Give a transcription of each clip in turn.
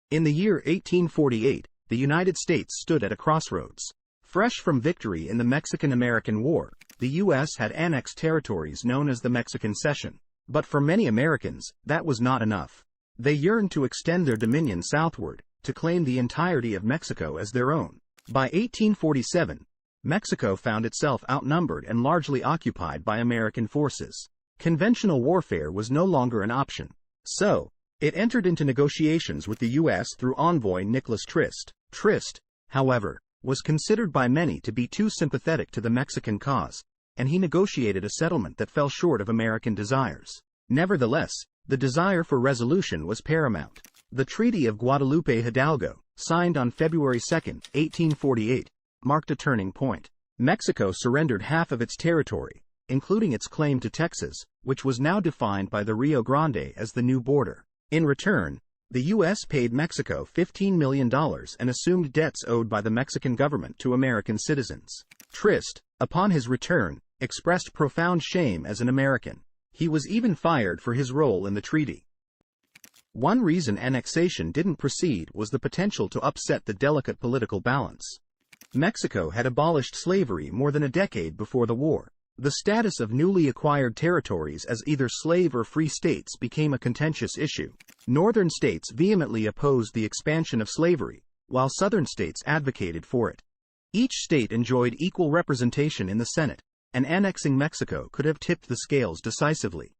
In the year 1848, the United States stood at a crossroads. Fresh from victory in the Mexican-American War, the U.S. had annexed territories known as the Mexican Cession. But for many Americans, that was not enough. They yearned to extend their dominion southward, to claim the entirety of Mexico as their own. By 1847, Mexico found itself outnumbered and largely occupied by American forces. Conventional warfare was no longer an option. So, it entered into negotiations with the U.S. through envoy Nicholas Trist. Trist, however, was considered by many to be too sympathetic to the Mexican cause, and he negotiated a settlement that fell short of American desires. Nevertheless, the desire for resolution was paramount. The Treaty of Guadalupe Hidalgo, signed on February 2, 1848, marked a turning point. Mexico surrendered half of its territory, including its claim to Texas, which was now defined by the Rio Grande as the new border. In return, the U.S. paid Mexico $15 million and assumed debts owed by the Mexican government to American citizens. Trist, upon his return, expressed profound shame as an American. He was even fired for his role in the treaty. One reason annexation didn't proceed was the potential to upset the delicate political balance. Mexico had abolished slavery more than a decade before the war. The status of newly acquired territories as either slave or free states became a contentious issue. Northern states vehemently opposed the expansion of slavery, while southern states advocated for it. Each state enjoyed equal representation in the Senate, and annexing Mexico could have tipped the scales decisively.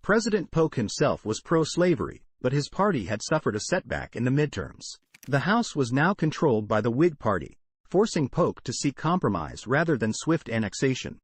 President Polk himself was pro-slavery, but his party had suffered a setback in the midterms. The House was now controlled by the Whig Party, forcing Polk to seek compromise rather than swift annexation.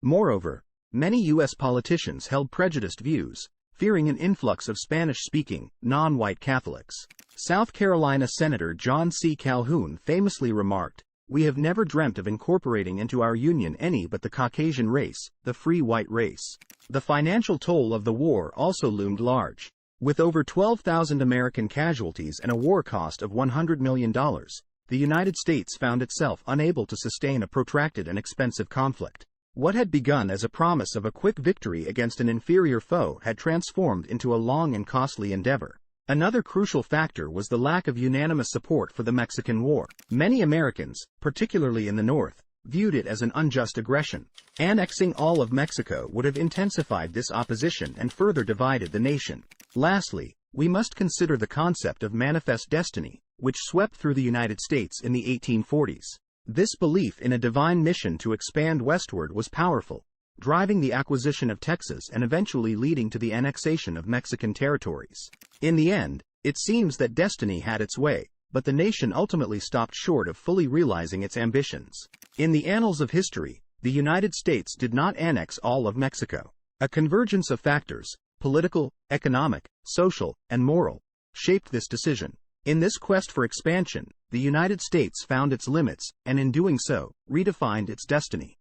Moreover, many U.S. politicians held prejudiced views, fearing an influx of Spanish-speaking, non-white Catholics. South Carolina Senator John C. Calhoun famously remarked, "We have never dreamt of incorporating into our union any but the Caucasian race, the free white race." The financial toll of the war also loomed large. With over 12,000 American casualties and a war cost of $100 million, the United States found itself unable to sustain a protracted and expensive conflict. What had begun as a promise of a quick victory against an inferior foe had transformed into a long and costly endeavor. Another crucial factor was the lack of unanimous support for the Mexican War. Many Americans, particularly in the North, viewed it as an unjust aggression. Annexing all of Mexico would have intensified this opposition and further divided the nation. Lastly, we must consider the concept of manifest destiny, which swept through the United States in the 1840s. This belief in a divine mission to expand westward was powerful, driving the acquisition of Texas and eventually leading to the annexation of Mexican territories. In the end, it seems that destiny had its way, but the nation ultimately stopped short of fully realizing its ambitions. In the annals of history, the United States did not annex all of Mexico. A convergence of factors, political, economic, social, and moral, shaped this decision. In this quest for expansion, the United States found its limits, and in doing so, redefined its destiny.